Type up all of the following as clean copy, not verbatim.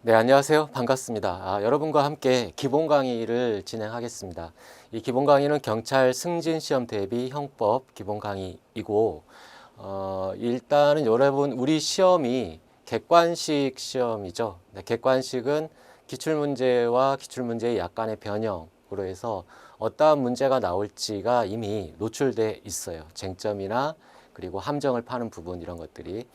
네, 안녕하세요. 반갑습니다. 여러분과 함께 기본 강의를 진행하겠습니다. 이 기본 강의는 경찰 승진 시험 대비 형법 기본 강의이고, 일단은 여러분, 우리 시험이 객관식 시험이죠. 네, 객관식은 기출문제와 기출문제의 약간의 변형으로 해서 어떠한 문제가 나올지가 이미 노출돼 있어요. 쟁점이나 그리고 함정을 파는 부분 이런 것들이.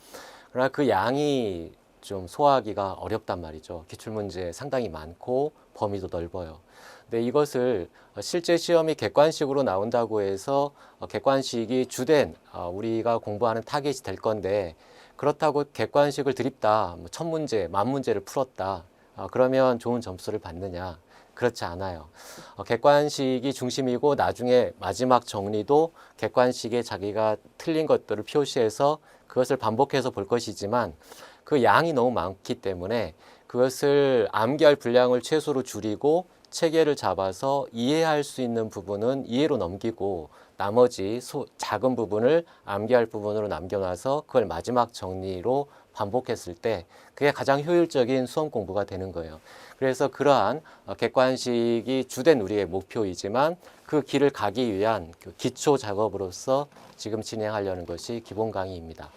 그러나 그 양이 좀 소화하기가 어렵단 말이죠. 기출문제 상당히 많고 범위도 넓어요. 근데 이것을 실제 시험이 객관식으로 나온다고 해서 객관식이 주된 우리가 공부하는 타겟이 될 건데, 그렇다고 객관식을 드립다, 뭐 1000문제, 10,000문제를 풀었다, 그러면 좋은 점수를 받느냐? 그렇지 않아요. 객관식이 중심이고 나중에 마지막 정리도 객관식에 자기가 틀린 것들을 표시해서 그것을 반복해서 볼 것이지만, 그 양이 너무 많기 때문에 그것을 암기할 분량을 최소로 줄이고 체계를 잡아서 이해할 수 있는 부분은 이해로 넘기고, 나머지 작은 부분을 암기할 부분으로 남겨놔서 그걸 마지막 정리로 반복했을 때 그게 가장 효율적인 수험 공부가 되는 거예요. 그래서 그러한 객관식이 주된 우리의 목표이지만, 그 길을 가기 위한 그 기초 작업으로서 지금 진행하려는 것이 기본 강의입니다.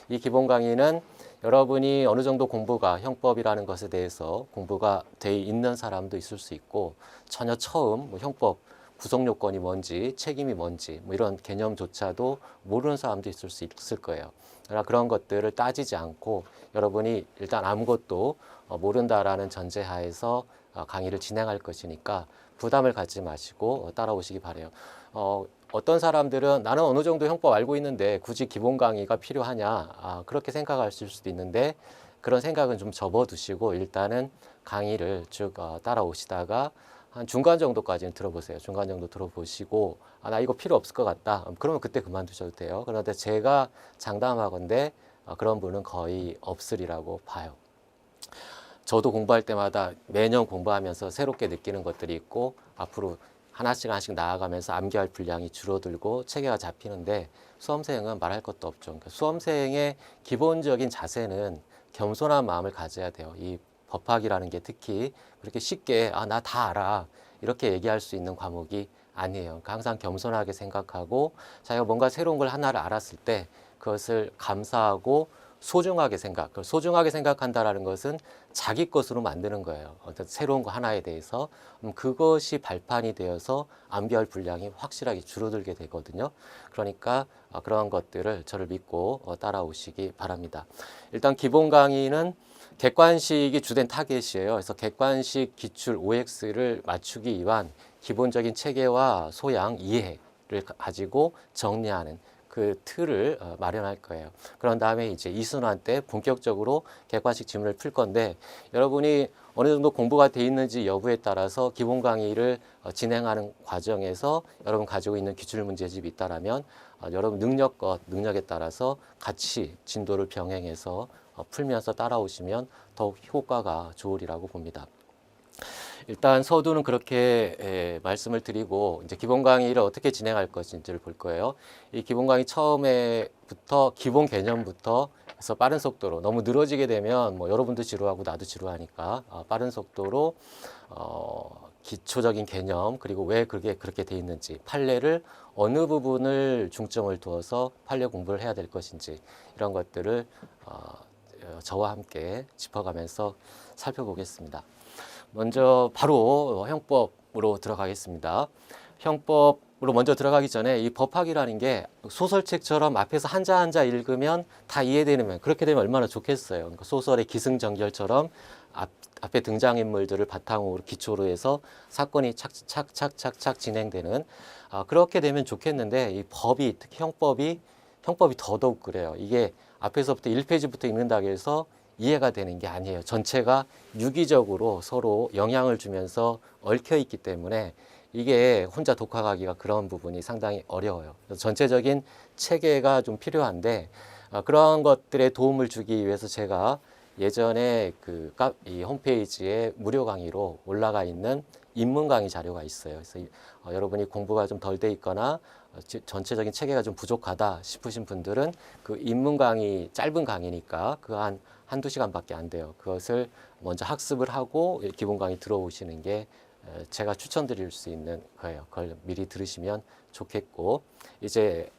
이 기본 강의는 여러분이 어느 정도 공부가, 형법이라는 것에 대해서 공부가 돼 있는 사람도 있을 수 있고, 전혀 처음 뭐 형법 구성 요건이 뭔지, 책임이 뭔지 뭐 이런 개념조차도 모르는 사람도 있을 수 있을 거예요. 그러나 그런 것들을 따지지 않고 여러분이 일단 아무것도 모른다라는 전제하에서 강의를 진행할 것이니까 부담을 갖지 마시고 따라오시기 바라요. 어떤 사람들은 나는 어느 정도 형법 알고 있는데 굳이 기본 강의가 필요하냐, 그렇게 생각하실 수도 있는데, 그런 생각은 좀 접어두시고 일단은 강의를 쭉 따라오시다가 한 중간 정도까지는 들어보세요. 중간 정도 들어보시고 나 이거 필요 없을 것 같다, 그러면 그때 그만두셔도 돼요. 그런데 제가 장담하건대 그런 분은 거의 없으리라고 봐요. 저도 공부할 때마다 매년 공부하면서 새롭게 느끼는 것들이 있고, 앞으로 하나씩 하나씩 나아가면서 암기할 분량이 줄어들고 체계가 잡히는데, 수험생은 말할 것도 없죠. 그러니까 수험생의 기본적인 자세는 겸손한 마음을 가져야 돼요. 이 법학이라는 게 특히 그렇게 쉽게 나 다 알아 이렇게 얘기할 수 있는 과목이 아니에요. 그러니까 항상 겸손하게 생각하고, 자기가 뭔가 새로운 걸 하나를 알았을 때 그것을 감사하고 소중하게 소중하게 생각한다라는 것은 자기 것으로 만드는 거예요. 어떤 새로운 거 하나에 대해서. 그것이 발판이 되어서 암기할 분량이 확실하게 줄어들게 되거든요. 그러니까 그런 것들을 저를 믿고 따라오시기 바랍니다. 일단 기본 강의는 객관식이 주된 타겟이에요. 그래서 객관식 기출 OX를 맞추기 위한 기본적인 체계와 소양, 이해를 가지고 정리하는 그 틀을 마련할 거예요. 그런 다음에 이제 이순환 때 본격적으로 객관식 지문을 풀 건데, 여러분이 어느 정도 공부가 돼 있는지 여부에 따라서 기본 강의를 진행하는 과정에서 여러분 가지고 있는 기출 문제집이 있다라면 여러분 능력에 따라서 같이 진도를 병행해서 풀면서 따라오시면 더욱 효과가 좋으리라고 봅니다. 일단 서두는 그렇게 말씀을 드리고, 이제 기본 강의를 어떻게 진행할 것인지를 볼 거예요. 이 기본 강의 처음에부터 기본 개념부터 해서 빠른 속도로, 너무 늘어지게 되면 뭐 여러분도 지루하고 나도 지루하니까 빠른 속도로 기초적인 개념, 그리고 왜 그게 그렇게 돼 있는지, 판례를 어느 부분을 중점을 두어서 판례 공부를 해야 될 것인지, 이런 것들을 저와 함께 짚어가면서 살펴보겠습니다. 먼저 바로 형법으로 들어가겠습니다. 형법으로 먼저 들어가기 전에 이 법학이라는 게 소설책처럼 앞에서 한자 한자 읽으면 다 이해되면, 그렇게 되면 얼마나 좋겠어요. 그러니까 소설의 기승전결처럼 앞에 등장인물들을 바탕으로 기초로 해서 사건이 착착착착착 진행되는, 그렇게 되면 좋겠는데, 이 법이, 특히 형법이 더더욱 그래요. 이게 앞에서부터 1페이지부터 읽는다고 해서 이해가 되는 게 아니에요. 전체가 유기적으로 서로 영향을 주면서 얽혀 있기 때문에 이게 혼자 독학하기가, 그런 부분이 상당히 어려워요. 그래서 전체적인 체계가 좀 필요한데, 그런 것들에 도움을 주기 위해서 제가 예전에 이 홈페이지에 무료 강의로 올라가 있는 입문 강의 자료가 있어요. 그래서 여러분이 공부가 좀 덜 돼 있거나 전체적인 체계가 좀 부족하다 싶으신 분들은 그 입문 강의, 짧은 강의니까 그 한 한두 시간밖에 안 돼요. 그것을 먼저 학습을 하고 기본 강의 들어오시는 게 제가 추천드릴 수 있는 거예요. 그걸 미리 들으시면 좋겠고, 이제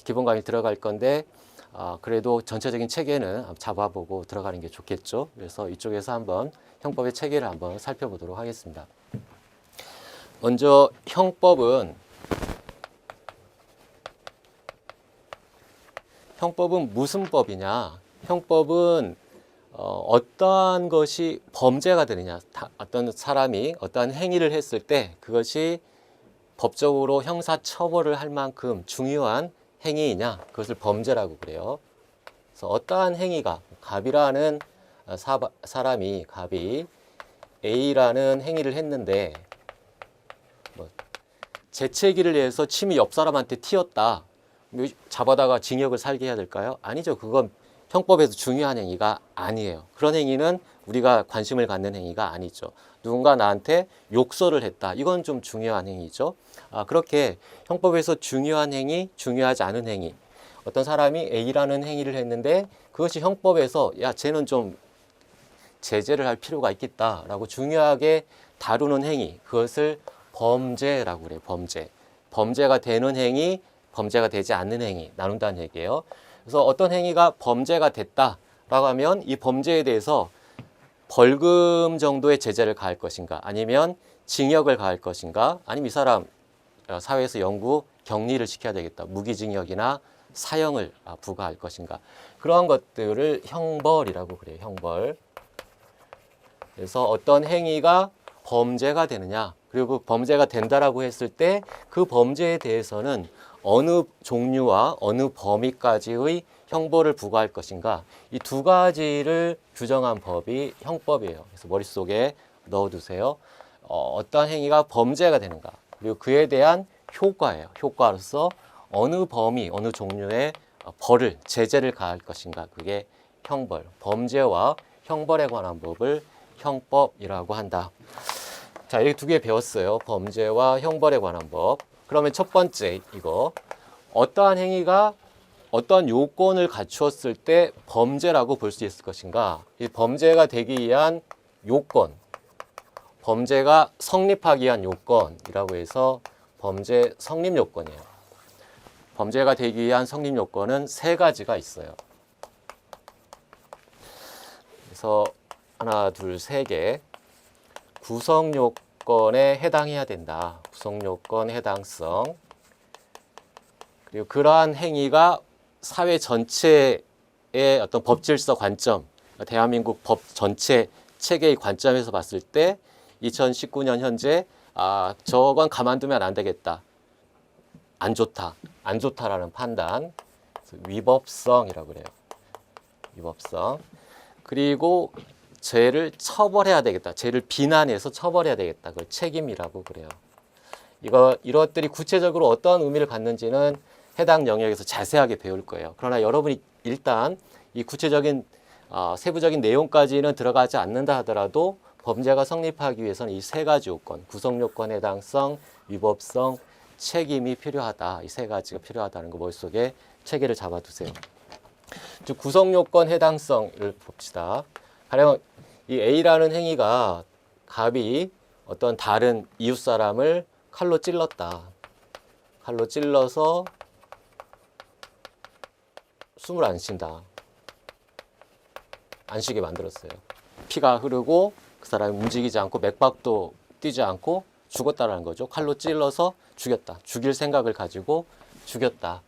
기본 강의 들어갈 건데 그래도 전체적인 체계는 잡아보고 들어가는 게 좋겠죠. 그래서 이쪽에서 한번 형법의 체계를 한번 살펴보도록 하겠습니다. 먼저 형법은 무슨 법이냐? 형법은 어떠한 것이 범죄가 되느냐, 어떤 사람이 어떠한 행위를 했을 때 그것이 법적으로 형사 처벌을 할 만큼 중요한 행위이냐, 그것을 범죄라고 그래요. 그래서 어떠한 행위가, 갑이라는 사람이 A라는 행위를 했는데 재채기를 해서 침이 옆 사람한테 튀었다. 잡아다가 징역을 살게 해야 될까요? 아니죠. 그건 형법에서 중요한 행위가 아니에요. 그런 행위는 우리가 관심을 갖는 행위가 아니죠. 누군가 나한테 욕설을 했다. 이건 좀 중요한 행위죠. 그렇게 형법에서 중요한 행위, 중요하지 않은 행위. 어떤 사람이 A라는 행위를 했는데 그것이 형법에서 야, 쟤는 좀 제재를 할 필요가 있겠다라고 중요하게 다루는 행위. 그것을 범죄라고 그래요. 범죄. 범죄가 되는 행위, 범죄가 되지 않는 행위 나눈다는 얘기예요. 그래서 어떤 행위가 범죄가 됐다라고 하면 이 범죄에 대해서 벌금 정도의 제재를 가할 것인가, 아니면 징역을 가할 것인가, 아니면 이 사람 사회에서 영구 격리를 시켜야 되겠다, 무기징역이나 사형을 부과할 것인가, 그러한 것들을 형벌이라고 그래요. 형벌. 그래서 어떤 행위가 범죄가 되느냐, 그리고 범죄가 된다라고 했을 때 그 범죄에 대해서는 어느 종류와 어느 범위까지의 형벌을 부과할 것인가, 이 두 가지를 규정한 법이 형법이에요. 그래서 머릿속에 넣어두세요. 어떠한 행위가 범죄가 되는가, 그리고 그에 대한 효과예요. 효과로서 어느 범위, 어느 종류의 벌을, 제재를 가할 것인가, 그게 형벌, 범죄와 형벌에 관한 법을 형법이라고 한다. 자, 이렇게 두 개 배웠어요. 범죄와 형벌에 관한 법. 그러면 첫 번째, 이거 어떠한 행위가 어떠한 요건을 갖추었을 때 범죄라고 볼 수 있을 것인가. 이 범죄가 되기 위한 요건, 범죄가 성립하기 위한 요건이라고 해서 범죄 성립 요건이에요. 범죄가 되기 위한 성립 요건은 세 가지가 있어요. 그래서 하나, 둘, 세 개. 구성 요건에 해당해야 된다. 구성 요건 해당성. 그리고 그러한 행위가 사회 전체의 어떤 법 질서 관점, 대한민국 법 전체 체계의 관점에서 봤을 때 2019년 현재 저건 가만두면 안 되겠다. 안 좋다. 안 좋다라는 판단. 위법성이라고 그래요. 위법성. 그리고 죄를 처벌해야 되겠다. 죄를 비난해서 처벌해야 되겠다. 그걸 책임이라고 그래요. 이것들이 구체적으로 어떤 의미를 갖는지는 해당 영역에서 자세하게 배울 거예요. 그러나 여러분이 일단 이 구체적인 세부적인 내용까지는 들어가지 않는다 하더라도 범죄가 성립하기 위해서는 이 세 가지 요건, 구성 요건 해당성, 위법성, 책임이 필요하다. 이 세 가지가 필요하다는 거 머릿속에 체계를 잡아두세요. 즉 구성 요건 해당성을 봅시다. 가령 이 A라는 행위가 갑이 어떤 다른 이웃 사람을 칼로 찔렀다. 칼로 찔러서 숨을 안 쉰다. 안 쉬게 만들었어요. 피가 흐르고 그 사람이 움직이지 않고 맥박도 뛰지 않고 죽었다라는 거죠. 칼로 찔러서 죽였다. 죽일 생각을 가지고 죽였다.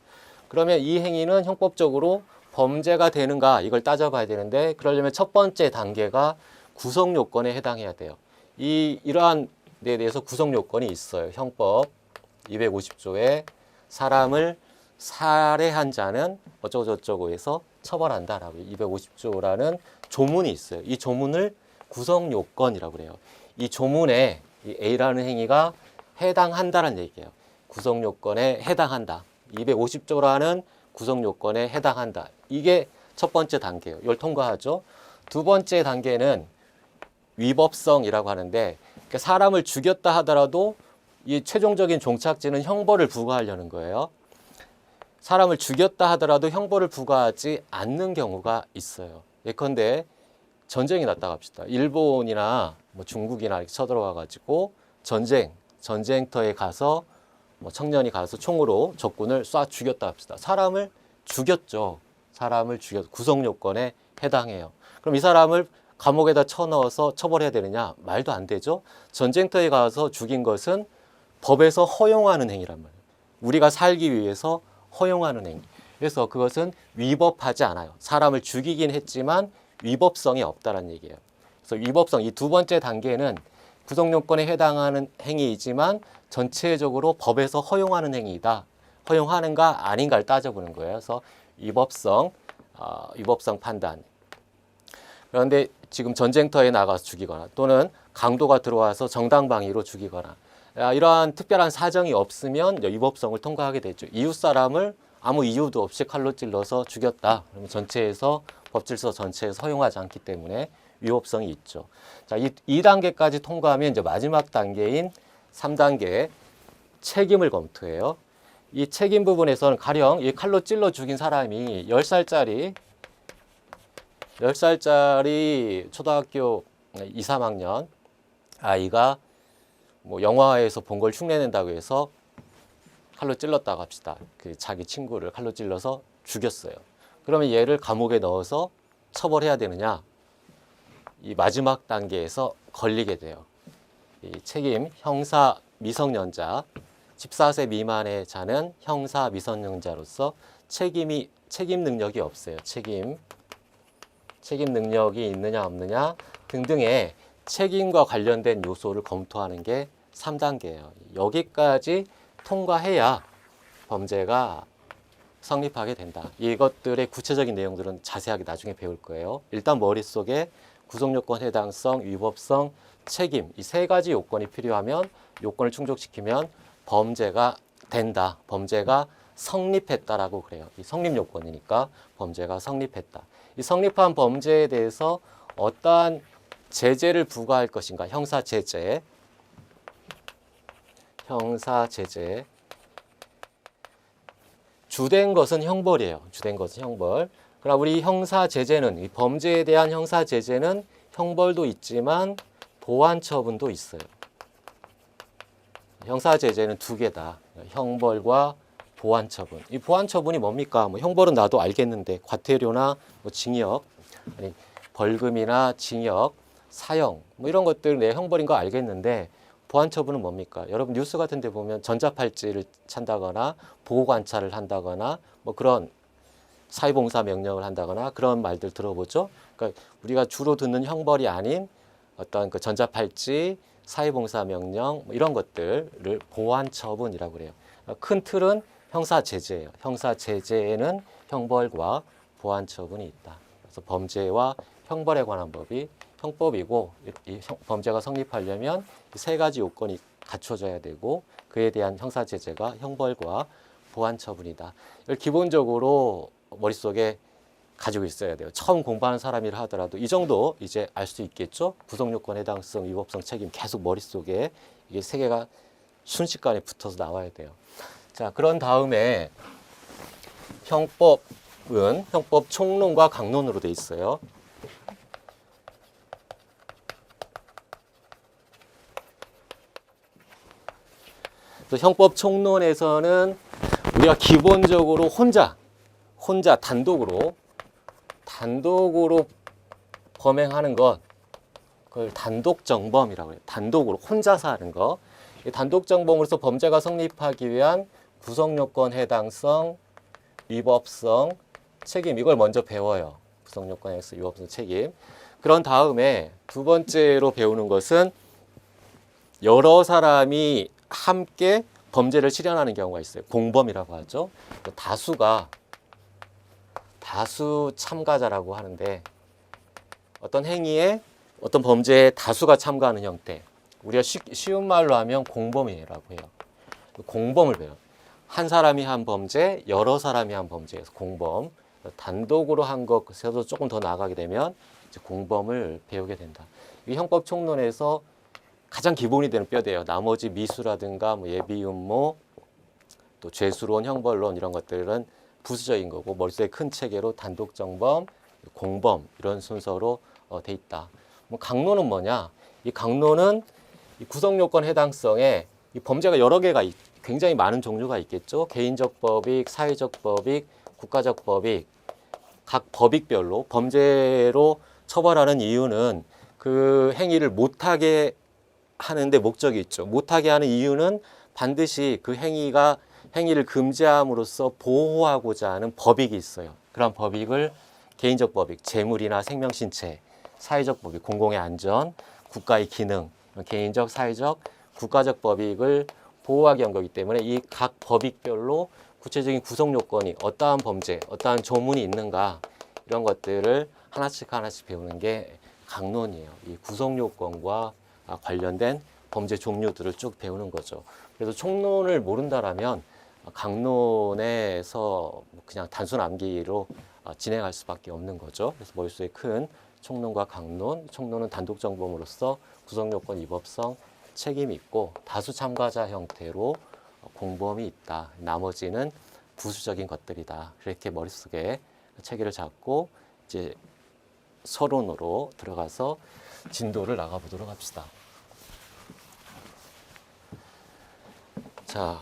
그러면 이 행위는 형법적으로 범죄가 되는가, 이걸 따져봐야 되는데, 그러려면 첫 번째 단계가 구성 요건에 해당해야 돼요. 이러한 데 대해서 구성 요건이 있어요. 형법 250조에 사람을 살해한 자는 어쩌고저쩌고 해서 처벌한다라고 250조라는 조문이 있어요. 이 조문을 구성 요건이라고 그래요. 이 조문에 이 A라는 행위가 해당한다는 얘기예요. 구성 요건에 해당한다. 250조라는 구성 요건에 해당한다. 이게 첫 번째 단계예요. 이걸 통과하죠. 두 번째 단계는 위법성이라고 하는데, 사람을 죽였다 하더라도 이 최종적인 종착지는 형벌을 부과하려는 거예요. 사람을 죽였다 하더라도 형벌을 부과하지 않는 경우가 있어요. 예컨대 전쟁이 났다고 합시다. 일본이나 뭐 중국이나 이렇게 쳐들어와 가지고 전쟁터에 가서 뭐 청년이 가서 총으로 적군을 쏴 죽였다 합시다. 사람을 죽였죠. 사람을 죽였 구속 요건에 해당해요. 그럼 이 사람을 감옥에다 쳐넣어서 처벌해야 되느냐? 말도 안 되죠. 전쟁터에 가서 죽인 것은 법에서 허용하는 행위란 말이에요. 우리가 살기 위해서 허용하는 행위. 그래서 그것은 위법하지 않아요. 사람을 죽이긴 했지만 위법성이 없다는 얘기예요. 그래서 위법성, 이 두 번째 단계는 구속요건에 해당하는 행위이지만 전체적으로 법에서 허용하는 행위이다. 허용하는가 아닌가를 따져보는 거예요. 그래서 위법성 판단. 그런데 지금 전쟁터에 나가서 죽이거나 또는 강도가 들어와서 정당방위로 죽이거나 이러한 특별한 사정이 없으면 위법성을 통과하게 되죠. 이웃 사람을 아무 이유도 없이 칼로 찔러서 죽였다. 그러면 법질서 전체에서 허용하지 않기 때문에 위법성이 있죠. 자, 2단계까지 통과하면 이제 마지막 단계인 3단계 책임을 검토해요. 이 책임 부분에서는 가령 이 칼로 찔러 죽인 사람이 10살짜리 초등학교 2, 3학년 아이가 뭐 영화에서 본 걸 흉내낸다고 해서 칼로 찔렀다고 합시다. 그 자기 친구를 칼로 찔러서 죽였어요. 그러면 얘를 감옥에 넣어서 처벌해야 되느냐? 이 마지막 단계에서 걸리게 돼요. 이 책임 형사 미성년자 14세 미만의 자는 형사 미성년자로서 책임 능력이 없어요. 책임 능력이 있느냐 없느냐 등등의 책임과 관련된 요소를 검토하는 게 3단계예요. 여기까지 통과해야 범죄가 성립하게 된다. 이것들의 구체적인 내용들은 자세하게 나중에 배울 거예요. 일단 머릿속에 구속요건 해당성, 위법성, 책임 이 세 가지 요건이 필요하면 요건을 충족시키면 범죄가 된다. 범죄가 성립했다라고 그래요. 이 성립 요건이니까 범죄가 성립했다. 이 성립한 범죄에 대해서 어떠한 제재를 부과할 것인가? 형사 제재. 주된 것은 형벌이에요. 주된 것은 형벌. 그러나 우리 형사 제재는 이 범죄에 대한 형사 제재는 형벌도 있지만 보완 처분도 있어요. 형사 제재는 두 개다. 형벌과 보완 처분. 이 보완 처분이 뭡니까? 뭐 형벌은 나도 알겠는데 과태료나 뭐 징역, 아니 벌금이나 징역, 사형 뭐 이런 것들 내 형벌인 거 알겠는데 보완 처분은 뭡니까? 여러분 뉴스 같은 데 보면 전자팔찌를 찬다거나 보호 관찰을 한다거나 뭐 그런 사회봉사 명령을 한다거나 그런 말들 들어보죠. 그러니까 우리가 주로 듣는 형벌이 아닌 어떤 그 전자팔찌, 사회봉사 명령 뭐 이런 것들을 보완 처분이라고 그래요. 큰 틀은 형사 제재예요. 형사 제재에는 형벌과 보완 처분이 있다. 그래서 범죄와 형벌에 관한 법이 형법이고 이 범죄가 성립하려면 세 가지 요건이 갖춰져야 되고 그에 대한 형사 제재가 형벌과 보완 처분이다. 이걸 기본적으로 머릿속에 가지고 있어야 돼요. 처음 공부하는 사람이라 하더라도 이 정도 이제 알 수 있겠죠. 구속요건 해당성, 위법성, 책임 계속 머릿속에 이게 세 개가 순식간에 붙어서 나와야 돼요. 자, 그런 다음에 형법은 형법 총론과 강론으로 돼 있어요. 형법 총론에서는 우리가 기본적으로 혼자 단독으로 범행하는 것, 그걸 단독정범이라고 해요. 단독으로 혼자서 하는 거. 단독정범으로서 범죄가 성립하기 위한 구속요건 해당성, 위법성, 책임 이걸 먼저 배워요. 구속요건 해당성, 위법성, 책임. 그런 다음에 두 번째로 배우는 것은 여러 사람이 함께 범죄를 실현하는 경우가 있어요. 공범이라고 하죠. 다수 참가자라고 하는데 어떤 행위에 어떤 범죄에 다수가 참가하는 형태. 우리가 쉬운 말로 하면 공범이라고 해요. 공범을 배워요. 한 사람이 한 범죄, 여러 사람이 한 범죄에서 공범. 단독으로 한 것에서 조금 더 나아가게 되면 이제 공범을 배우게 된다. 이 형법 총론에서 가장 기본이 되는 뼈대예요. 나머지 미수라든가 뭐 예비윤모, 또 죄수론, 형벌론 이런 것들은 부수적인 거고 머릿속에 큰 체계로 단독정범, 공범 이런 순서로 돼 있다. 강론은 뭐냐? 이 강론은 이 구성요건 해당성에 이 범죄가 여러 개가 굉장히 많은 종류가 있겠죠. 개인적 법익, 사회적 법익, 국가적 법익, 각 법익별로 범죄로 처벌하는 이유는 그 행위를 못하게 하는데 목적이 있죠. 못하게 하는 이유는 반드시 그 행위를 금지함으로써 보호하고자 하는 법익이 있어요. 그런 법익을 개인적 법익, 재물이나 생명, 신체, 사회적 법익, 공공의 안전, 국가의 기능, 개인적, 사회적, 국가적 법익을 보호하기 위한 거기 때문에 이 각 법익별로 구체적인 구성 요건이 어떠한 범죄, 어떠한 조문이 있는가 이런 것들을 하나씩 하나씩 배우는 게 강론이에요. 이 구성 요건과 관련된 범죄 종류들을 쭉 배우는 거죠. 그래서 총론을 모른다라면 강론에서 그냥 단순 암기로 진행할 수밖에 없는 거죠. 그래서 머릿속에 큰 총론과 강론, 총론은 단독정범으로서 구성요건, 위법성, 책임이 있고 다수 참가자 형태로 공범이 있다. 나머지는 부수적인 것들이다. 이렇게 머릿속에 체계를 잡고 이제 서론으로 들어가서 진도를 나가보도록 합시다. 자,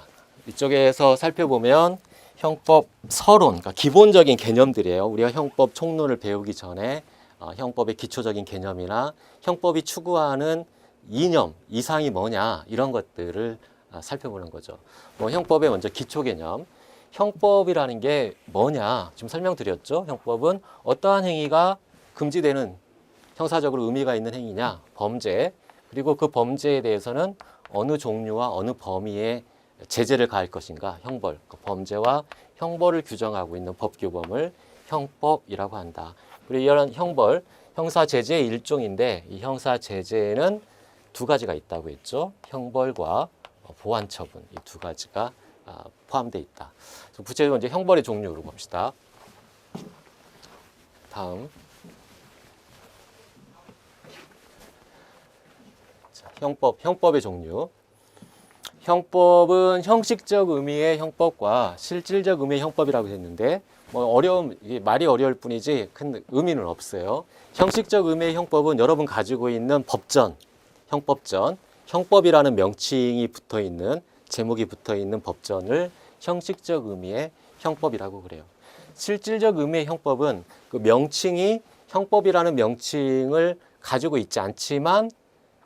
이쪽에서 살펴보면 형법 서론, 그러니까 기본적인 개념들이에요. 우리가 형법 총론을 배우기 전에 형법의 기초적인 개념이나 형법이 추구하는 이념, 이상이 뭐냐 이런 것들을 살펴보는 거죠. 형법의 먼저 기초 개념. 형법이라는 게 뭐냐 지금 설명드렸죠. 형법은 어떠한 행위가 금지되는 형사적으로 의미가 있는 행위냐, 범죄, 그리고 그 범죄에 대해서는 어느 종류와 어느 범위의 제재를 가할 것인가, 형벌, 그 범죄와 형벌을 규정하고 있는 법규범을 형법이라고 한다. 그리고 이런 형벌, 형사제재의 일종인데 이 형사제재는 두 가지가 있다고 했죠. 형벌과 보완처분, 이 두 가지가 포함되어 있다. 구체적으로 이제 형벌의 종류로 봅시다. 다음. 자, 형법의 종류. 형법은 형식적 의미의 형법과 실질적 의미의 형법이라고 했는데 말이 어려울 뿐이지 큰 의미는 없어요. 형식적 의미의 형법은 여러분 가지고 있는 법전, 형법전, 형법이라는 명칭이 붙어있는 제목이 붙어있는 법전을 형식적 의미의 형법이라고 그래요. 실질적 의미의 형법은 그 명칭이 형법이라는 명칭을 가지고 있지 않지만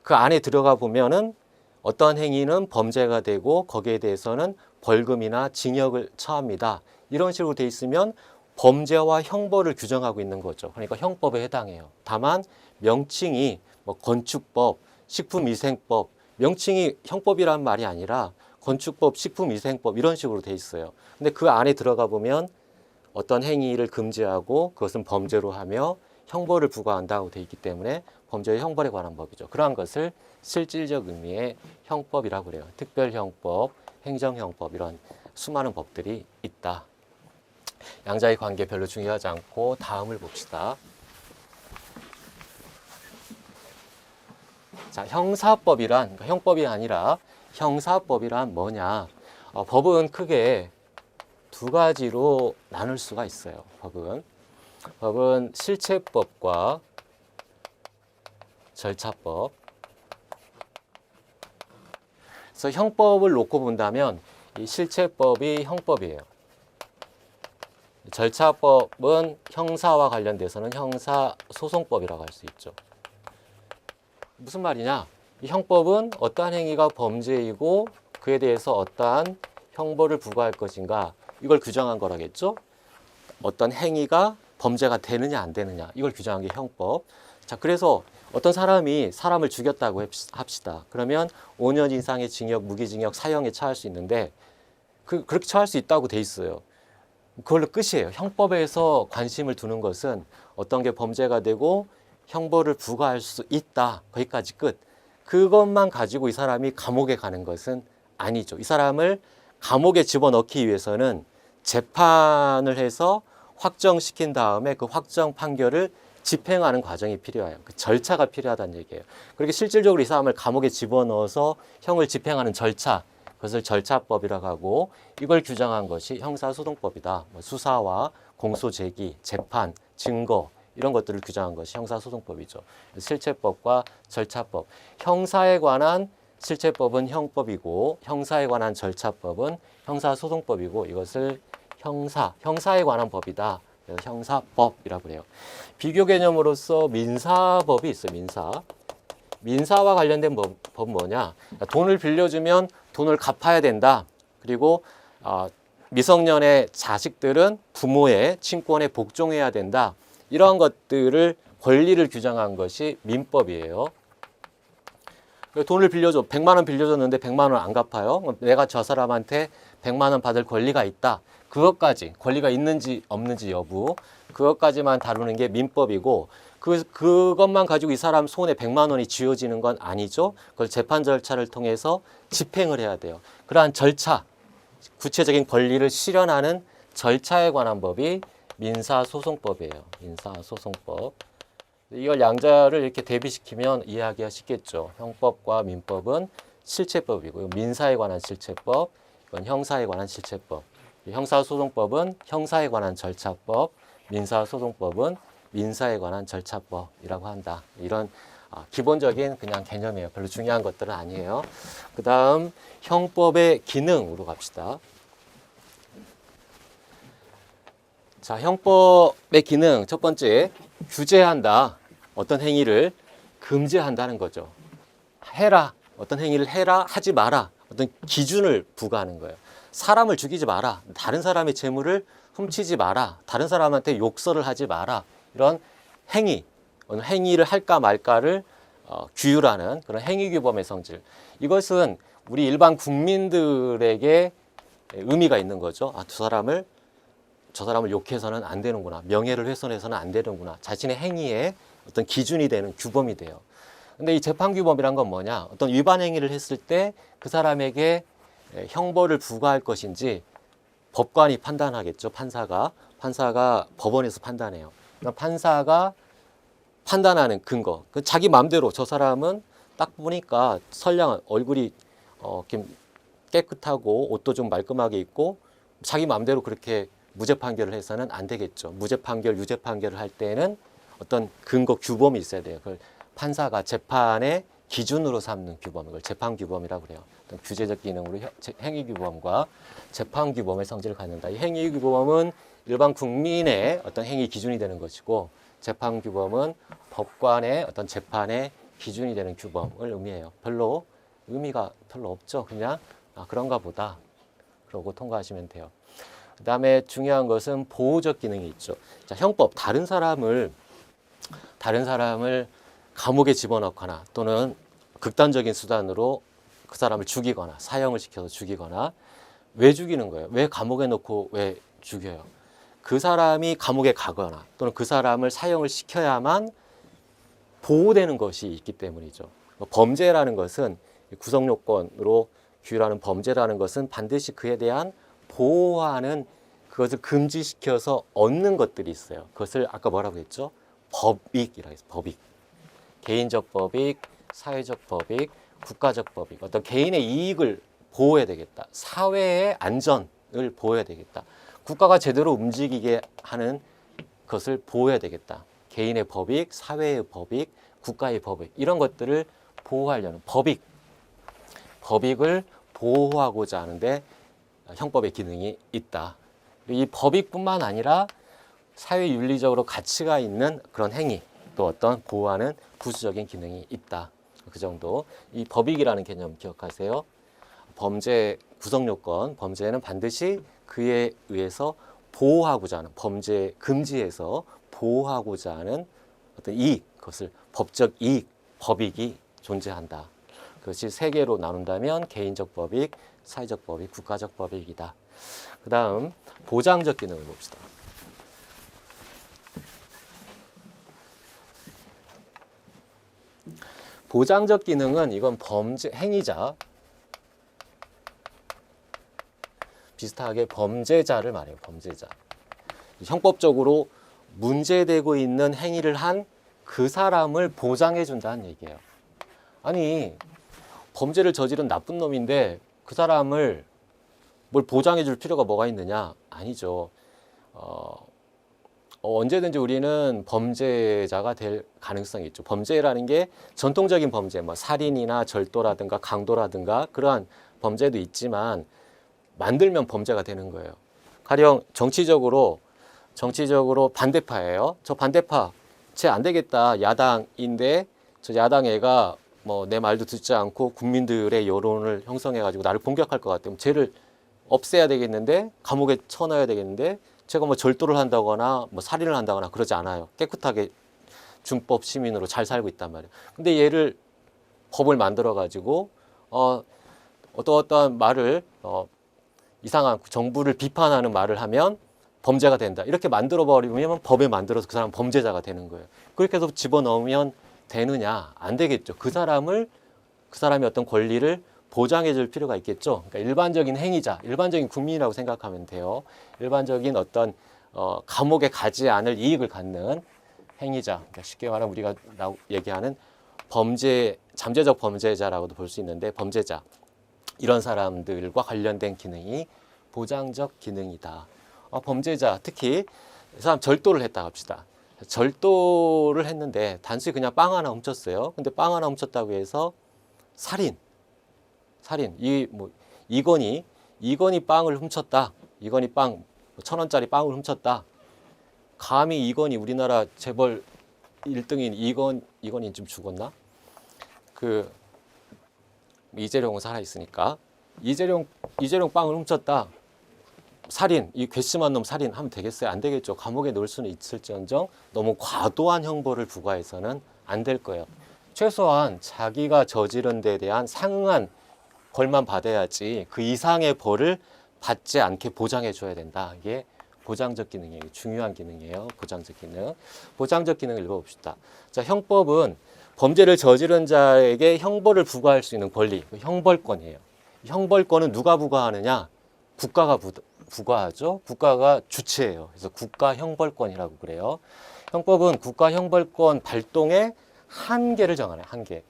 그 안에 들어가 보면은 어떤 행위는 범죄가 되고 거기에 대해서는 벌금이나 징역을 처합니다. 이런 식으로 돼 있으면 범죄와 형벌을 규정하고 있는 거죠. 그러니까 형법에 해당해요. 다만 명칭이 건축법, 식품위생법, 명칭이 형법이라는 말이 아니라 건축법, 식품위생법 이런 식으로 돼 있어요. 근데 그 안에 들어가 보면 어떤 행위를 금지하고 그것은 범죄로 하며 형벌을 부과한다고 돼 있기 때문에 범죄의 형벌에 관한 법이죠. 그러한 것을 실질적 의미의 형법이라고 그래요. 특별형법, 행정형법 이런 수많은 법들이 있다. 양자의 관계 별로 중요하지 않고 다음을 봅시다. 자, 형사법이란, 그러니까 형법이 아니라 형사법이란 뭐냐? 법은 크게 두 가지로 나눌 수가 있어요. 법은 실체법과 절차법. 그래서 형법을 놓고 본다면 이 실체법이 형법이에요. 절차법은 형사와 관련돼서는 형사소송법이라고 할 수 있죠. 무슨 말이냐? 이 형법은 어떠한 행위가 범죄이고 그에 대해서 어떠한 형벌을 부과할 것인가 이걸 규정한 거라겠죠. 어떤 행위가 범죄가 되느냐 안 되느냐 이걸 규정한 게 형법. 자, 그래서 어떤 사람이 사람을 죽였다고 합시다. 그러면 5년 이상의 징역, 무기징역, 사형에 처할 수 있는데 그렇게 처할 수 있다고 돼 있어요. 그걸로 끝이에요. 형법에서 관심을 두는 것은 어떤 게 범죄가 되고 형벌을 부과할 수 있다. 거기까지 끝. 그것만 가지고 이 사람이 감옥에 가는 것은 아니죠. 이 사람을 감옥에 집어넣기 위해서는 재판을 해서 확정시킨 다음에 그 확정 판결을 집행하는 과정이 필요해요. 그 절차가 필요하다는 얘기예요. 그렇게 실질적으로 이 사람을 감옥에 집어넣어서 형을 집행하는 절차, 그것을 절차법이라고 하고 이걸 규정한 것이 형사소송법이다. 뭐 수사와 공소제기, 재판, 증거 이런 것들을 규정한 것이 형사소송법이죠. 실체법과 절차법. 형사에 관한 실체법은 형법이고 형사에 관한 절차법은 형사소송법이고 이것을 형사에 관한 법이다. 그래서 형사법이라고 그래요. 비교 개념으로서 민사법이 있어요. 민사와 관련된 법은 뭐냐? 돈을 빌려주면 돈을 갚아야 된다. 그리고 미성년의 자식들은 부모의 친권에 복종해야 된다. 이러한 것들을 권리를 규정한 것이 민법이에요. 돈을 빌려줘. 100만 원 빌려줬는데 100만 원 안 갚아요. 내가 저 사람한테 100만 원 받을 권리가 있다. 그것까지 권리가 있는지 없는지 여부 그것까지만 다루는 게 민법이고 그것만 가지고 이 사람 손에 100만 원이 쥐어지는 건 아니죠. 그걸 재판 절차를 통해서 집행을 해야 돼요. 그러한 절차, 구체적인 권리를 실현하는 절차에 관한 법이 민사소송법이에요. 민사소송법. 이걸 양자를 이렇게 대비시키면 이해하기가 쉽겠죠. 형법과 민법은 실체법이고 민사에 관한 실체법, 이건 형사에 관한 실체법. 형사소송법은 형사에 관한 절차법, 민사소송법은 민사에 관한 절차법이라고 한다. 이런 기본적인 그냥 개념이에요. 별로 중요한 것들은 아니에요. 그 다음 형법의 기능으로 갑시다. 자, 형법의 기능 첫 번째, 규제한다. 어떤 행위를 금지한다는 거죠. 해라. 어떤 행위를 해라, 하지 마라. 어떤 기준을 부과하는 거예요. 사람을 죽이지 마라. 다른 사람의 재물을 훔치지 마라. 다른 사람한테 욕설을 하지 마라. 이런 행위를 할까 말까를 규율하는 그런 행위규범의 성질. 이것은 우리 일반 국민들에게 의미가 있는 거죠. 저 사람을 욕해서는 안 되는구나. 명예를 훼손해서는 안 되는구나. 자신의 행위에 어떤 기준이 되는 규범이 돼요. 근데 이 재판규범이란 건 뭐냐? 어떤 위반 행위를 했을 때 그 사람에게 형벌을 부과할 것인지 법관이 판단하겠죠. 판사가 법원에서 판단해요. 그러니까 판사가 판단하는 근거. 자기 마음대로 저 사람은 딱 보니까 선량한 얼굴이 깨끗하고 옷도 좀 말끔하게 입고 자기 마음대로 그렇게 무죄 판결을 해서는 안 되겠죠. 무죄 판결, 유죄 판결을 할 때는 어떤 근거 규범이 있어야 돼요. 그걸 판사가 재판의 기준으로 삼는 규범, 이걸 재판규범이라고 그래요. 어떤 규제적 기능으로 행위규범과 재판규범의 성질을 갖는다. 이 행위규범은 일반 국민의 어떤 행위 기준이 되는 것이고 재판규범은 법관의 어떤 재판의 기준이 되는 규범을 의미해요. 별로 의미가 별로 없죠. 그냥 그런가 보다. 그러고 통과하시면 돼요. 그 다음에 중요한 것은 보호적 기능이 있죠. 자, 형법, 다른 사람을 감옥에 집어넣거나 또는 극단적인 수단으로 그 사람을 죽이거나 사형을 시켜서 죽이거나 왜 죽이는 거예요? 왜 감옥에 넣고 왜 죽여요? 그 사람이 감옥에 가거나 또는 그 사람을 사형을 시켜야만 보호되는 것이 있기 때문이죠. 범죄라는 것은 구성요건으로 규율하는 범죄라는 것은 반드시 그에 대한 보호하는 그것을 금지시켜서 얻는 것들이 있어요. 그것을 아까 뭐라고 했죠? 법익이라고 했어요. 법익. 개인적 법익, 사회적 법익, 국가적 법익. 어떤 개인의 이익을 보호해야 되겠다. 사회의 안전을 보호해야 되겠다. 국가가 제대로 움직이게 하는 것을 보호해야 되겠다. 개인의 법익, 사회의 법익, 국가의 법익 이런 것들을 보호하려는 법익을 보호하고자 하는데 형법의 기능이 있다. 이 법익뿐만 아니라 사회윤리적으로 가치가 있는 그런 행위 또 어떤 보호하는 부수적인 기능이 있다. 그 정도. 이 법익이라는 개념 기억하세요. 범죄 구성요건, 범죄는 반드시 그에 의해서 보호하고자 하는 범죄 금지에서 보호하고자 하는 어떤 이익, 그것을 법적 이익, 법익이 존재한다. 그것이 세 개로 나눈다면 개인적 법익, 사회적 법익, 국가적 법익이다. 그 다음 보장적 기능을 봅시다. 보장적 기능은 이건 행위자, 비슷하게 범죄자를 말해요. 범죄자. 형법적으로 문제되고 있는 행위를 한 그 사람을 보장해 준다는 얘기예요. 아니 범죄를 저지른 나쁜 놈인데 그 사람을 뭘 보장해 줄 필요가 뭐가 있느냐? 아니죠. 언제든지 우리는 범죄자가 될 가능성이 있죠. 범죄라는 게 전통적인 범죄, 뭐 살인이나 절도라든가 강도라든가 그러한 범죄도 있지만 만들면 범죄가 되는 거예요. 가령 정치적으로 반대파예요. 저 반대파, 쟤 안 되겠다. 야당인데 저 야당 애가 뭐 내 말도 듣지 않고 국민들의 여론을 형성해가지고 나를 공격할 것 같으면 쟤를 없애야 되겠는데 감옥에 쳐넣어야 되겠는데 제가 뭐 절도를 한다거나 뭐 살인을 한다거나 그러지 않아요. 깨끗하게 준법 시민으로 잘 살고 있단 말이에요. 근데 얘를 법을 만들어 가지고 어떠한 말을 이상한 정부를 비판하는 말을 하면 범죄가 된다. 이렇게 만들어 버리면 법에 만들어서 그 사람은 범죄자가 되는 거예요. 그렇게 해서 집어넣으면 되느냐? 안 되겠죠. 그 사람의 어떤 권리를 보장해 줄 필요가 있겠죠. 그러니까 일반적인 행위자, 일반적인 국민이라고 생각하면 돼요. 일반적인 어떤 감옥에 가지 않을 이익을 갖는 행위자, 그러니까 쉽게 말하면 우리가 얘기하는 잠재적 범죄자라고도 볼 수 있는데 범죄자, 이런 사람들과 관련된 기능이 보장적 기능이다. 범죄자, 특히 이 사람 절도를 했다 합시다. 절도를 했는데 단순히 그냥 빵 하나 훔쳤어요. 근데 빵 하나 훔쳤다고 해서 살인, 이건희 빵을 훔쳤다. 이건희 빵, 1,000원짜리 빵을 훔쳤다. 감히 이건희, 우리나라 재벌 1등인 이건희 좀 죽었나? 이재룡은 살아있으니까. 이재룡 빵을 훔쳤다. 살인, 이 괘씸한 놈 살인하면 되겠어요? 안 되겠죠. 감옥에 넣을 수는 있을지언정 너무 과도한 형벌을 부과해서는 안 될 거예요. 최소한 자기가 저지른 데 대한 상응한 벌만 받아야지 그 이상의 벌을 받지 않게 보장해 줘야 된다. 이게 보장적 기능이에요. 중요한 기능이에요. 보장적 기능. 보장적 기능을 읽어봅시다. 자, 형법은 범죄를 저지른 자에게 형벌을 부과할 수 있는 권리, 형벌권이에요. 형벌권은 누가 부과하느냐? 국가가 부과하죠. 국가가 주체예요. 그래서 국가 형벌권이라고 그래요. 형법은 국가 형벌권 발동의 한계를 정하네. 한계.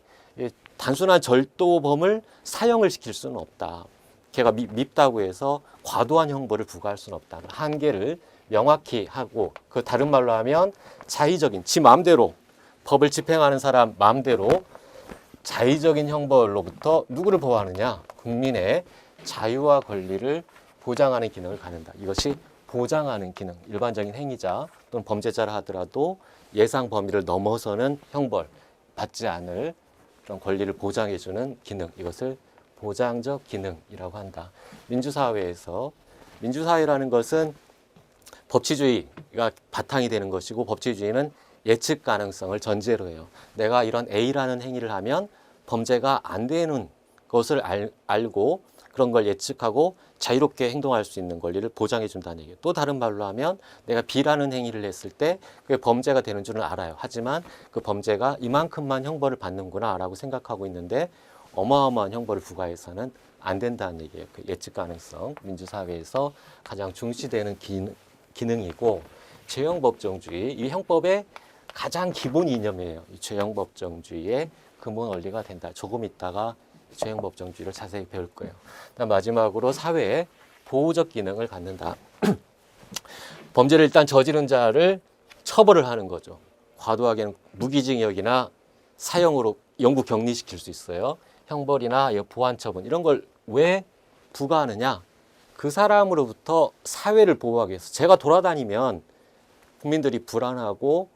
단순한 절도범을 사형을 시킬 수는 없다. 걔가 밉다고 해서 과도한 형벌을 부과할 수는 없다. 한계를 명확히 하고, 그 다른 말로 하면 자의적인, 지 마음대로 법을 집행하는 사람 마음대로 자의적인 형벌로부터 누구를 보호하느냐? 국민의 자유와 권리를 보장하는 기능을 갖는다. 이것이 보장하는 기능, 일반적인 행위자 또는 범죄자라 하더라도 예상 범위를 넘어서는 형벌 받지 않을 그런 권리를 보장해주는 기능, 이것을 보장적 기능이라고 한다. 민주사회라는 것은 법치주의가 바탕이 되는 것이고, 법치주의는 예측 가능성을 전제로 해요. 내가 이런 A라는 행위를 하면 범죄가 안 되는 것을 알고 그런 걸 예측하고 자유롭게 행동할 수 있는 권리를 보장해 준다는 얘기예요. 또 다른 말로 하면 내가 B라는 행위를 했을 때 그게 범죄가 되는 줄은 알아요. 하지만 그 범죄가 이만큼만 형벌을 받는구나 라고 생각하고 있는데 어마어마한 형벌을 부과해서는 안 된다는 얘기예요. 그 예측 가능성, 민주사회에서 가장 중시되는 기능이고, 죄형법정주의, 이 형법의 가장 기본 이념이에요. 이 죄형법정주의의 근본 원리가 된다. 조금 있다가 죄형법정주의를 자세히 배울 거예요. 그다음 마지막으로 사회의 보호적 기능을 갖는다. 범죄를 일단 저지른 자를 처벌을 하는 거죠. 과도하게는 무기징역이나 사형으로 영구 격리시킬 수 있어요. 형벌이나 보안 처분 이런 걸 왜 부과하느냐? 그 사람으로부터 사회를 보호하기 위해서. 제가 돌아다니면 국민들이 불안하고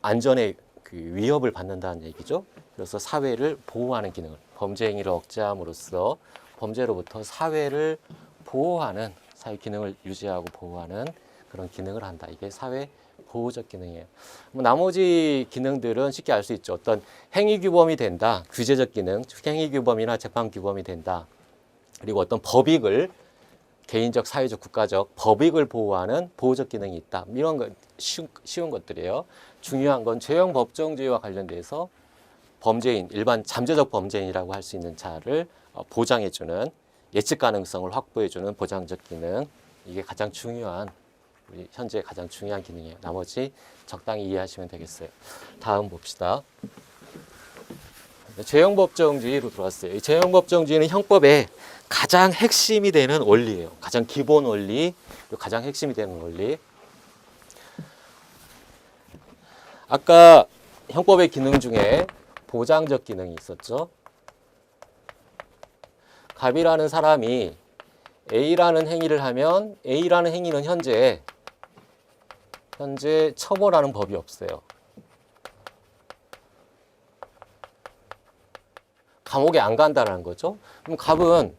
안전에 그 위협을 받는다는 얘기죠. 그래서 사회를 보호하는 기능을, 범죄 행위를 억제함으로써 범죄로부터 사회를 보호하는, 사회 기능을 유지하고 보호하는 그런 기능을 한다. 이게 사회 보호적 기능이에요. 나머지 기능들은 쉽게 알 수 있죠. 어떤 행위 규범이 된다. 규제적 기능, 행위 규범이나 재판 규범이 된다. 그리고 어떤 법익을, 개인적, 사회적, 국가적 법익을 보호하는 보호적 기능이 있다. 이런 거 쉬운 것들이에요. 중요한 건 죄형 법정주의와 관련돼서 범죄인, 일반 잠재적 범죄인이라고 할 수 있는 자를 보장해주는, 예측 가능성을 확보해주는 보장적 기능. 이게 가장 중요한, 우리 현재 가장 중요한 기능이에요. 나머지 적당히 이해하시면 되겠어요. 다음 봅시다. 죄형법정주의로 들어왔어요. 이 죄형법정주의는 형법의 가장 핵심이 되는 원리예요. 가장 기본 원리, 가장 핵심이 되는 원리. 아까 형법의 기능 중에 보장적 기능이 있었죠. 갑이라는 사람이 A라는 행위를 하면 A라는 행위는 현재 처벌하는 법이 없어요. 감옥에 안 간다는 거죠. 그럼 갑은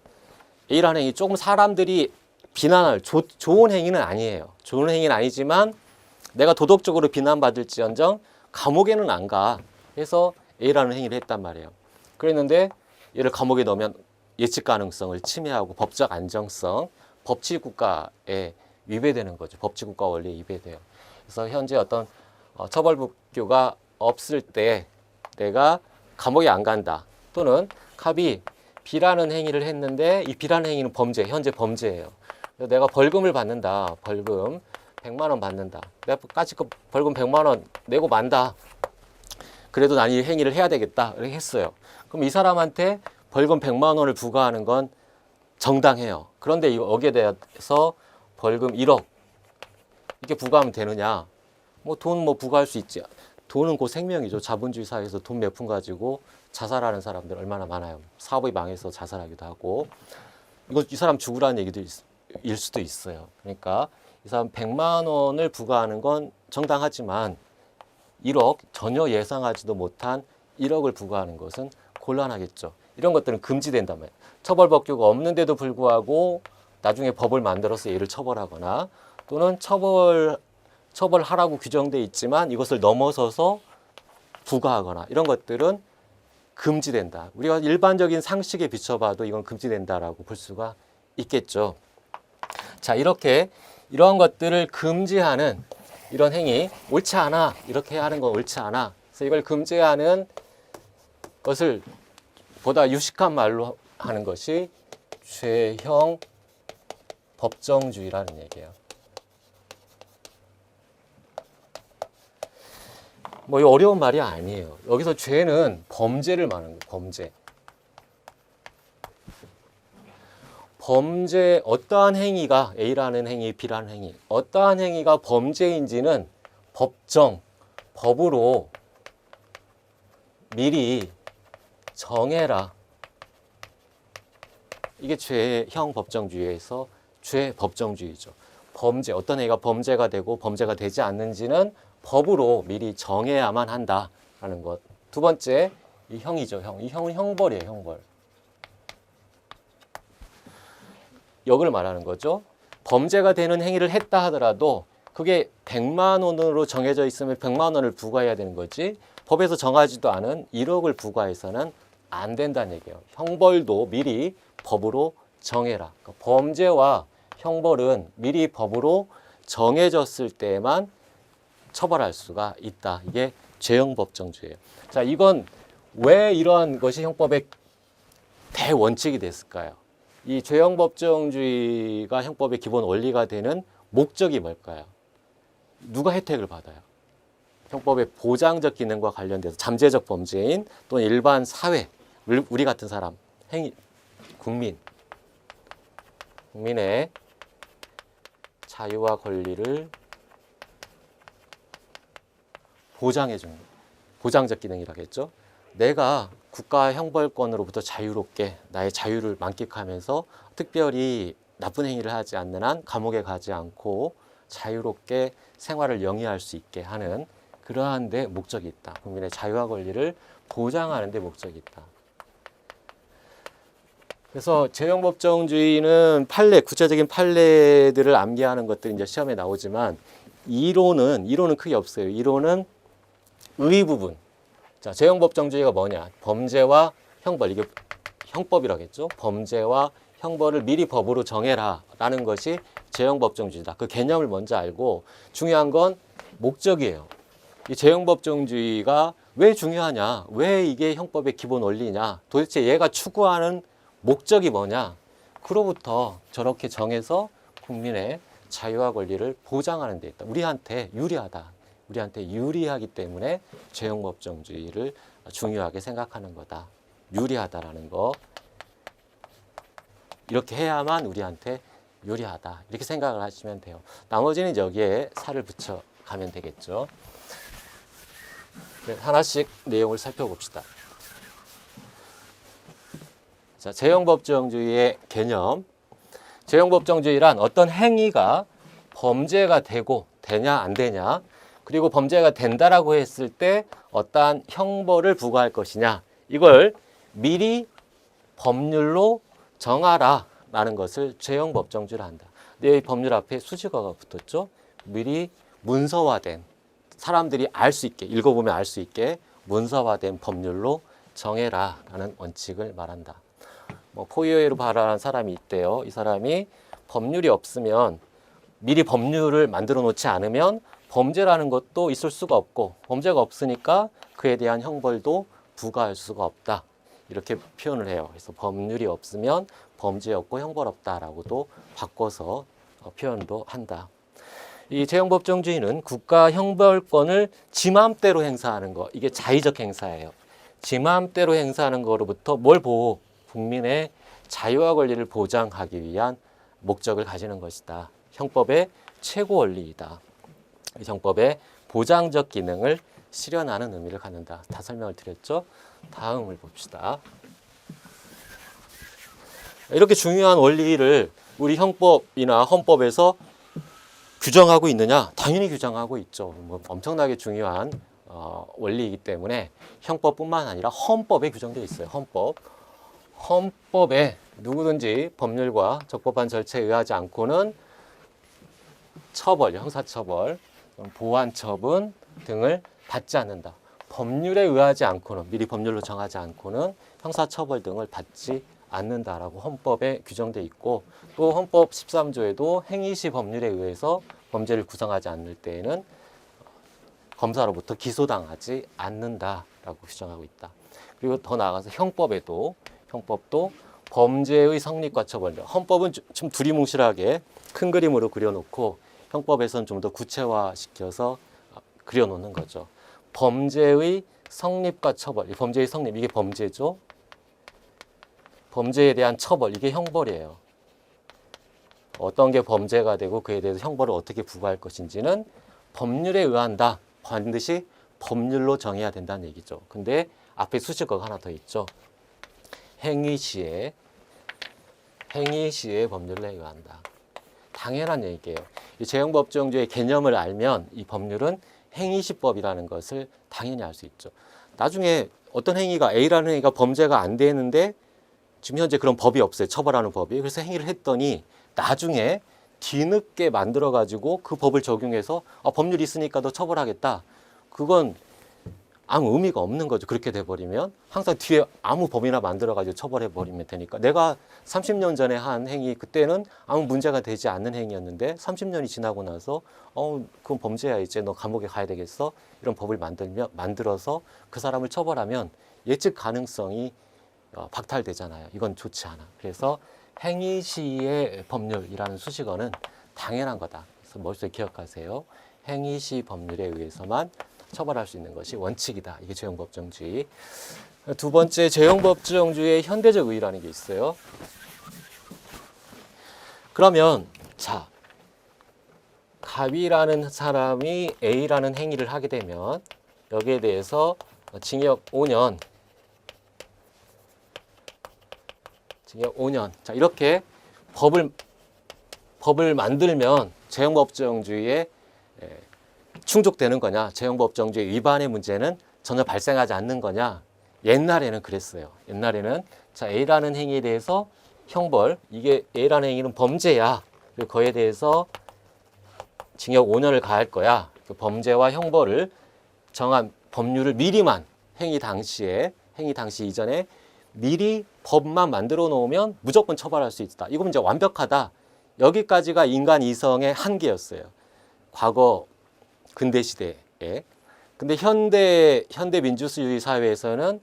A라는 행위, 조금 사람들이 비난할 좋은 행위는 아니에요. 좋은 행위는 아니지만 내가 도덕적으로 비난받을지언정 감옥에는 안 가. 해서 A라는 행위를 했단 말이에요. 그랬는데 얘를 감옥에 넣으면 예측 가능성을 침해하고 법적 안정성, 법치국가에 위배되는 거죠. 법치국가 원리에 위배돼요. 그래서 현재 어떤 처벌법규가 없을 때 내가 감옥에 안 간다. 또는 갑이 B라는 행위를 했는데 이 B라는 행위는 범죄, 현재 범죄예요. 그래서 내가 벌금을 받는다. 벌금 100만 원 받는다. 내가 까짓거 벌금 100만 원 내고 만다. 그래도 난 이 행위를 해야 되겠다. 이렇게 했어요. 그럼 이 사람한테 벌금 100만 원을 부과하는 건 정당해요. 그런데 여기에 대해서 벌금 1억 이렇게 부과하면 되느냐? 돈 부과할 수 있지. 돈은 곧 생명이죠. 자본주의 사회에서 돈 몇 푼 가지고 자살하는 사람들 얼마나 많아요. 사업이 망해서 자살하기도 하고. 이 사람 죽으라는 얘기도 일 수도 있어요. 그러니까 이 사람 100만 원을 부과하는 건 정당하지만 1억, 전혀 예상하지도 못한 1억을 부과하는 것은 곤란하겠죠. 이런 것들은 금지된단 말이에요. 처벌법규가 없는데도 불구하고 나중에 법을 만들어서 얘를 처벌하거나 또는 처벌하라고 규정돼 있지만 이것을 넘어서서 부과하거나 이런 것들은 금지된다. 우리가 일반적인 상식에 비춰봐도 이건 금지된다라고 볼 수가 있겠죠. 자, 이러한 것들을 금지하는 이런 행위, 옳지 않아. 이렇게 하는 건 옳지 않아. 그래서 이걸 금지하는 것을 보다 유식한 말로 하는 것이 죄형 법정주의라는 얘기예요. 이 어려운 말이 아니에요. 여기서 죄는 범죄를 말하는 거예요. 범죄, 어떠한 행위가 A라는 행위, B라는 행위, 어떠한 행위가 범죄인지는 법으로 미리 정해라. 이게 죄형 법정주의에서 죄법정주의죠. 어떤 행위가 범죄가 되고 범죄가 되지 않는지는 법으로 미리 정해야만 한다라는 것. 두 번째, 이 형이죠. 이 형은 형벌이에요. 형벌. 역을 말하는 거죠. 범죄가 되는 행위를 했다 하더라도 그게 100만 원으로 정해져 있으면 100만 원을 부과해야 되는 거지 법에서 정하지도 않은 1억을 부과해서는 안 된다는 얘기예요. 형벌도 미리 법으로 정해라. 그러니까 범죄와 형벌은 미리 법으로 정해졌을 때만 처벌할 수가 있다. 이게 죄형 법정주의예요. 자, 이건 왜 이러한 것이 형법의 대원칙이 됐을까요? 이 죄형 법정주의가 형법의 기본 원리가 되는 목적이 뭘까요? 누가 혜택을 받아요? 형법의 보장적 기능과 관련돼서 잠재적 범죄인 또는 일반 사회, 우리 같은 사람, 국민의 자유와 권리를 보장해주는 보장적 기능이라겠죠. 내가 국가 형벌권으로부터 자유롭게 나의 자유를 만끽하면서 특별히 나쁜 행위를 하지 않는 한 감옥에 가지 않고 자유롭게 생활을 영위할 수 있게 하는 그러한 데 목적이 있다. 국민의 자유와 권리를 보장하는 데 목적이 있다. 그래서 죄형 법정주의는 구체적인 판례들을 암기하는 것들이 이제 시험에 나오지만 이론은 크게 없어요. 이론은 의 부분. 자, 죄형 법정주의가 뭐냐? 범죄와 형벌, 이게 형법이라겠죠. 범죄와 형벌을 미리 법으로 정해라 라는 것이 죄형 법정주의다. 그 개념을 먼저 알고 중요한 건 목적이에요. 이 죄형 법정주의가 왜 중요하냐? 왜 이게 형법의 기본 원리냐? 도대체 얘가 추구하는 목적이 뭐냐? 그로부터 저렇게 정해서 국민의 자유와 권리를 보장하는 데 있다. 우리한테 유리하다. 우리한테 유리하기 때문에 죄형 법정주의를 중요하게 생각하는 거다. 유리하다라는 거. 이렇게 해야만 우리한테 유리하다. 이렇게 생각을 하시면 돼요. 나머지는 여기에 살을 붙여 가면 되겠죠. 하나씩 내용을 살펴봅시다. 자, 재형법정주의의 개념. 재형법정주의란 어떤 행위가 범죄가 되냐 안 되냐, 그리고 범죄가 된다라고 했을 때 어떠한 형벌을 부과할 것이냐, 이걸 미리 법률로 정하라 라는 것을 재형법정주의라 한다. 이 법률 앞에 수식어가 붙었죠. 미리 문서화된, 사람들이 알 수 있게, 읽어보면 알 수 있게 문서화된 법률로 정해라 라는 원칙을 말한다. 포유예로 발언한 사람이 있대요. 이 사람이 법률이 없으면, 미리 법률을 만들어 놓지 않으면 범죄라는 것도 있을 수가 없고, 범죄가 없으니까 그에 대한 형벌도 부과할 수가 없다. 이렇게 표현을 해요. 그래서 법률이 없으면 범죄 없고 형벌 없다라고도 바꿔서 표현도 한다. 이 재형법정주의는 국가 형벌권을 지 맘대로 행사하는 거, 이게 자의적 행사예요. 지 맘대로 행사하는 거로부터 뭘 보호? 국민의 자유와 권리를 보장하기 위한 목적을 가지는 것이다. 형법의 최고 원리이다. 형법의 보장적 기능을 실현하는 의미를 갖는다. 다 설명을 드렸죠? 다음을 봅시다. 이렇게 중요한 원리를 우리 형법이나 헌법에서 규정하고 있느냐? 당연히 규정하고 있죠. 엄청나게 중요한 원리이기 때문에 형법뿐만 아니라 헌법에 규정되어 있어요. 헌법에 누구든지 법률과 적법한 절차에 의하지 않고는 처벌, 형사처벌, 보완처분 등을 받지 않는다. 법률에 의하지 않고는, 미리 법률로 정하지 않고는 형사처벌 등을 받지 않는다라고 헌법에 규정되어 있고, 또 헌법 13조에도 행위시 법률에 의해서 범죄를 구성하지 않을 때에는 검사로부터 기소당하지 않는다라고 규정하고 있다. 그리고 더 나아가서 형법도 범죄의 성립과 처벌, 헌법은 좀 두리뭉실하게 큰 그림으로 그려놓고 형법에서는 좀 더 구체화시켜서 그려놓는 거죠. 범죄의 성립과 처벌, 범죄의 성립, 이게 범죄죠. 범죄에 대한 처벌, 이게 형벌이에요. 어떤 게 범죄가 되고 그에 대해서 형벌을 어떻게 부과할 것인지는 법률에 의한다. 반드시 법률로 정해야 된다는 얘기죠. 근데 앞에 수식어가 하나 더 있죠. 행위시에 법률에 의한다. 당연한 얘기예요. 이 재형법정주의 개념을 알면 이 법률은 행위시법이라는 것을 당연히 알 수 있죠. 나중에 어떤 행위가, A라는 행위가 범죄가 안 되는데 지금 현재 그런 법이 없어요. 처벌하는 법이. 그래서 행위를 했더니 나중에 뒤늦게 만들어가지고 그 법을 적용해서 법률이 있으니까 너 처벌하겠다. 그건 아무 의미가 없는 거죠. 그렇게 돼버리면 항상 뒤에 아무 법이나 만들어가지고 처벌해버리면 되니까, 내가 30년 전에 한 행위, 그때는 아무 문제가 되지 않는 행위였는데 30년이 지나고 나서 그건 범죄야, 이제 너 감옥에 가야 되겠어, 이런 법을 만들어서 그 사람을 처벌하면 예측 가능성이 박탈되잖아요. 이건 좋지 않아. 그래서 행위시의 법률이라는 수식어는 당연한 거다. 그래서 머릿속에 기억하세요. 행위시 법률에 의해서만 처벌할 수 있는 것이 원칙이다. 이게 재형법정주의. 두 번째, 재형법정주의의 현대적 의의라는 게 있어요. 그러면 자, 갑이라는 사람이 A라는 행위를 하게 되면 여기에 대해서 징역 5년, 자, 이렇게 법을 만들면 재형법정주의에 충족되는 거냐, 재형법정주의 위반의 문제는 전혀 발생하지 않는 거냐. 옛날에는 그랬어요. 옛날에는 자, A라는 행위에 대해서 형벌, 이게 A라는 행위는 범죄야. 그리고 그에 대해서 징역 5년을 가할 거야. 그 범죄와 형벌을 정한 법률을 미리만 행위 당시 이전에 미리 법만 만들어 놓으면 무조건 처벌할 수 있다. 이건 이제 완벽하다. 여기까지가 인간 이성의 한계였어요. 과거 근대 시대에. 근데 현대 민주주의 사회에서는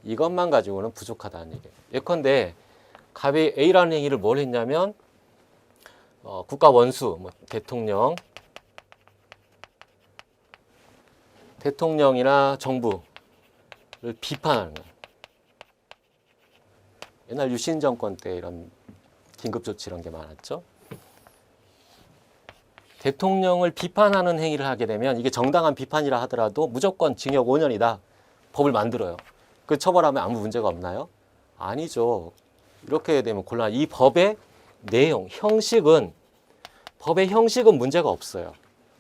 이것만 가지고는 부족하다는 얘기예요. 예컨대 갑이 A라는 행위를 뭘 했냐면 국가 원수, 대통령이나 정부, 비판하는 거예요. 옛날 유신 정권 때 이런 긴급 조치 이런 게 많았죠. 대통령을 비판하는 행위를 하게 되면 이게 정당한 비판이라 하더라도 무조건 징역 5년이다. 법을 만들어요. 그 처벌하면 아무 문제가 없나요? 아니죠. 이렇게 되면 곤란. 이 법의 내용, 법의 형식은 문제가 없어요.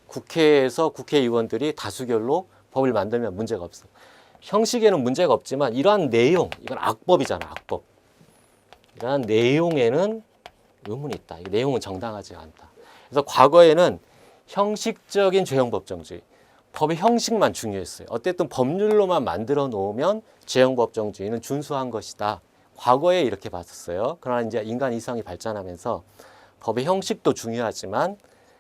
국회에서 국회의원들이 다수결로 법을 만들면 문제가 없어. 형식에는 문제가 없지만 이러한 내용, 이건 악법이잖아, 악법. 이러한 내용에는 의문이 있다. 이 내용은 정당하지 않다. 그래서 과거에는 형식적인 죄형법정주의, 법의 형식만 중요했어요. 어쨌든 법률로만 만들어 놓으면 죄형법정주의는 준수한 것이다. 과거에 이렇게 봤었어요. 그러나 이제 인간 이성이 발전하면서 법의 형식도 중요하지만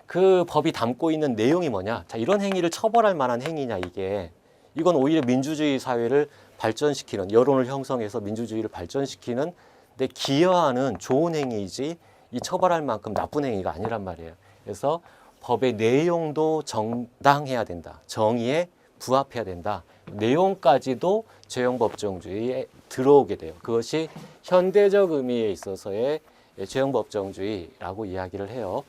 그 법이 담고 있는 내용이 뭐냐. 자, 이런 행위를 처벌할 만한 행위냐 이게. 이건 오히려 민주주의 사회를 발전시키는, 여론을 형성해서 민주주의를 발전시키는 데 기여하는 좋은 행위이지 이 처벌할 만큼 나쁜 행위가 아니란 말이에요. 그래서 법의 내용도 정당해야 된다. 정의에 부합해야 된다. 내용까지도 죄형법정주의에 들어오게 돼요. 그것이 현대적 의미에 있어서의 죄형법정주의라고 이야기를 해요.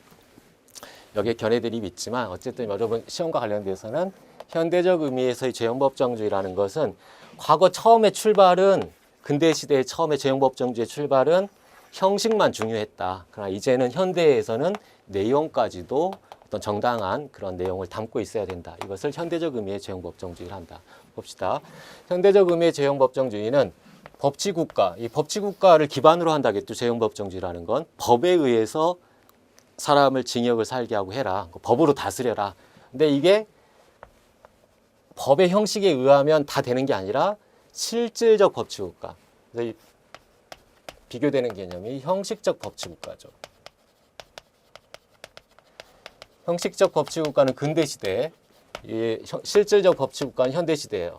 여기에 견해들이 있지만 어쨌든 여러분 시험과 관련돼서는 현대적 의미에서의 죄형법정주의라는 것은 과거 처음에 출발은 근대시대의 처음에 죄형법정주의의 출발은 형식만 중요했다. 그러나 이제는 현대에서는 내용까지도 어떤 정당한 그런 내용을 담고 있어야 된다. 이것을 현대적 의미의 죄형법정주의를 한다. 봅시다. 현대적 의미의 죄형법정주의는 법치국가, 이 법치국가를 기반으로 한다겠죠. 죄형법정주의라는 건 법에 의해서 사람을 징역을 살게 하고 해라. 법으로 다스려라. 근데 이게 법의 형식에 의하면 다 되는 게 아니라 실질적 법치국가. 그래서 이 비교되는 개념이 형식적 법치국가죠. 형식적 법치국가는 근대시대, 실질적 법치국가는 현대시대예요.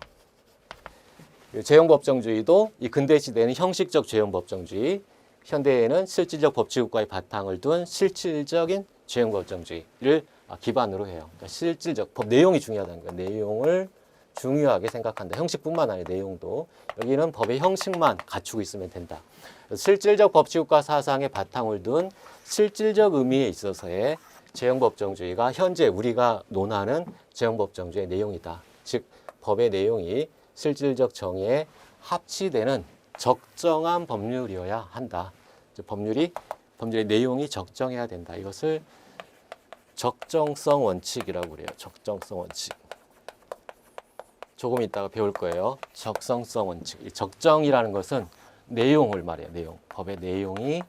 죄형법정주의도 이 근대시대에는 형식적 죄형법정주의, 현대에는 실질적 법치국가의 바탕을 둔 실질적인 죄형법정주의를 기반으로 해요. 그러니까 실질적 법 내용이 중요하다는 거예요. 내용을 중요하게 생각한다. 형식뿐만 아니라 내용도. 여기는 법의 형식만 갖추고 있으면 된다. 실질적 법치국가 사상의 바탕을 둔 실질적 의미에 있어서의 죄형법정주의가 현재 우리가 논하는 죄형법정주의의 내용이다. 즉 법의 내용이 실질적 정의에 합치되는 적정한 법률이어야 한다. 즉 법률의 내용이 적정해야 된다. 이것을 적정성 원칙이라고 그래요. 적정성 원칙. 조금 이따가 배울 거예요. 적성성 원칙. 이 적정이라는 것은 내용을 말해요. 내용. 법의 내용이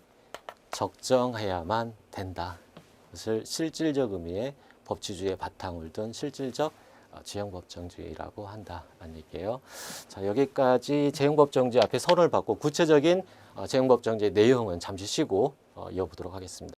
적정해야만 된다. 그것을 실질적 의미의 법치주의의 바탕을 둔 실질적 죄형법정주의라고 한다라는 얘기예요. 자, 여기까지 죄형법정주의 앞에 선을 받고 구체적인 죄형법정주의 내용은 잠시 쉬고 이어보도록 하겠습니다.